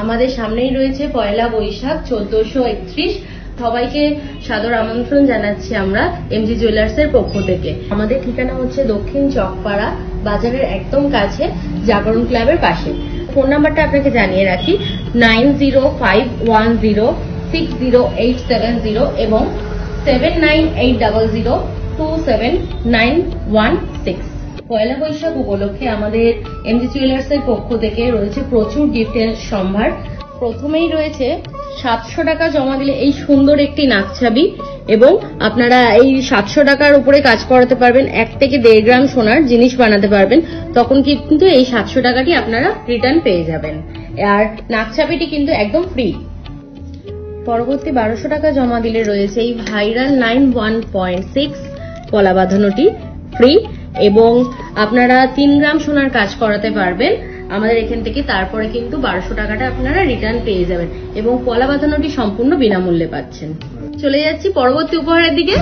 আমাদের সামনেই রয়েছে পয়লা বৈশাখ 1431। সবাইকে সাদর আমন্ত্রণ জানাচ্ছি আমরা এমজি জুয়েলার্স এর পক্ষ থেকে। আমাদের ঠিকানা হচ্ছে দক্ষিণ চকপাড়া, বাজারের একদম কাছে, জাগরণ ক্লাবের পাশে। ফোন নাম্বারটা আপনাকে জানিয়ে রাখি 9051060870 এবং 7980027916। পয়লা বৈশাখ উপলক্ষে আমাদের এমজি জুয়েলার্স এর পক্ষ থেকে রয়েছে প্রচুর গিফটের সম্ভার। প্রথমেই রয়েছে 700 টাকা জমা দিলে এই সুন্দর একটি নাকছাবি, এবং আপনারা এই 700 টাকার উপরে কাজ করাতে পারবেন, 1 থেকে 1.5 গ্রাম সোনার জিনিস বানাতে পারবেন। তখন কিন্তু এই 700 টাকাটি আপনারা রিটার্ন পেয়ে যাবেন, আর নাকছাবিটি কিন্তু একদম ফ্রি। পরবর্তী 1200 টাকা জমা দিলে রয়েছে এই ভাইরাল 91.6 গলা বাঁধানোটি ফ্রি, এবং আপনারা 3 গ্রাম সোনার কাজ করাতে পারবেন আমাদের এখান থেকে। তারপরে কিন্তু 1200 টাকাটা আপনারা রিটার্ন পেয়ে যাবেন, এবং পলা বাঁধানোটি সম্পূর্ণ বিনামূল্যে পাচ্ছেন। চলে যাচ্ছি পরবর্তী উপহারের দিকে।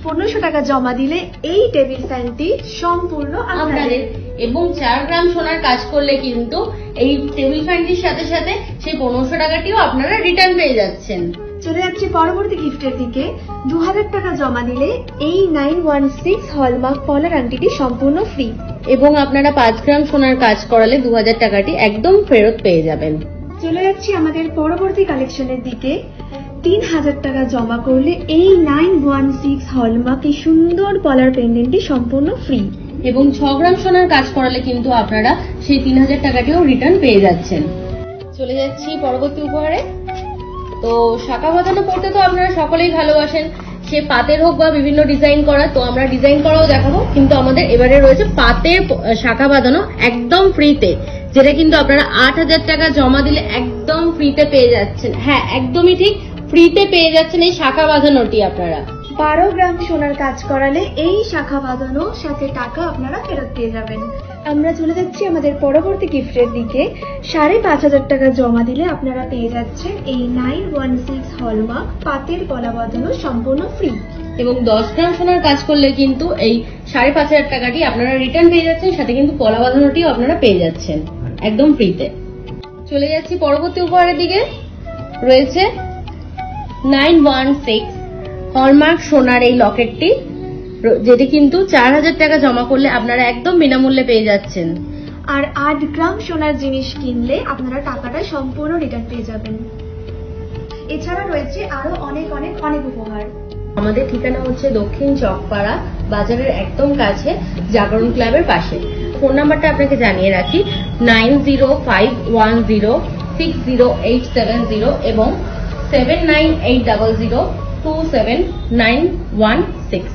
1500 টাকা জমা দিলে এই টেবিল ফ্যানটি সম্পূর্ণ আপনাদের, এবং 4 গ্রাম সোনার কাজ করলে কিন্তু এই টেবিল ফ্যানটির সাথে সাথে সেই 1500 টাকাটিও আপনারা রিটার্ন পেয়ে যাচ্ছেন। চলে যাচ্ছি পরবর্তী গিফটের দিকে। 2000 টাকা জমা দিলে এই 916 হলমার্ক পলার আংটিটি সম্পূর্ণ ফ্রি, এবং আপনারা 5 গ্রাম সোনার কাজ করালে 2000 টাকাটি একদম ফেরত পেয়ে যাবেন। চলে যাচ্ছি আমাদের পরবর্তী কালেকশনের দিকে। 3000 টাকা জমা করলে এই 916 হলমার্ক এই সুন্দর পলার পেন্ডেন্টটি সম্পূর্ণ ফ্রি, এবং 6 গ্রাম সোনার কাজ করালে কিন্তু আপনারা সেই 3000 টাকাটিও রিটার্ন পেয়ে যাচ্ছেন। চলে যাচ্ছি পরবর্তী উপহারে। তো শাখা বাঁধানো পড়তে তো আপনারা সকলেই ভালোবাসেন, সে পাতের হোক বা বিভিন্ন ডিজাইন করা। তো আমরা ডিজাইন করাও দেখাবো, কিন্তু আমাদের এবারে রয়েছে পাতের শাখা বাঁধানো একদম ফ্রিতে, যেটা কিন্তু আপনারা 8000 টাকা জমা দিলে একদম ফ্রিতে পেয়ে যাচ্ছেন। হ্যাঁ, একদমই ঠিক, ফ্রিতে পেয়ে যাচ্ছেন এই শাখা বাঁধানোটি। আপনারা 12 গ্রাম সোনার কাজ করালে এই শাখা বাঁধানো সাথে টাকা আপনারা ফেরত পেয়ে যাবেন। আমরা চলে যাচ্ছি আমাদের পরবর্তী গিফটের দিকে। 5500 টাকা জমা দিলে আপনারা পেয়ে যাচ্ছেন এই 916 হলমার্ক পাতের গলা বাঁধানো সম্পূর্ণ ফ্রি, এবং 10 গ্রাম সোনার কাজ করলে কিন্তু এই 5500 টাকাটি আপনারা রিটার্ন পেয়ে যাচ্ছেন, সাথে কিন্তু গলা বাঁধানোটিও আপনারা পেয়ে যাচ্ছেন একদম ফ্রিতে। চলে যাচ্ছি পরবর্তী উপহারের দিকে। রয়েছে 916 হলমার্ক সোনার এই লকেটটি, যেটি কিন্তু 4000 টাকা জমা করলে আপনারা একদম বিনামূল্যে পেয়ে যাচ্ছেন, আর 8 গ্রাম সোনার জিনিস কিনলে আপনারা টাকাটা সম্পূর্ণ রিটার্ন পেয়ে যাবেন। এছাড়া রয়েছে আরো অনেক অনেক অনেক উপহার। আমাদের ঠিকানা হচ্ছে দক্ষিণ চকপাড়া, বাজারের একদম কাছে, জাগরণ ক্লাবের পাশে। ফোন নাম্বারটা আপনাকে জানিয়ে রাখি 9051060870 এবং 7980027916।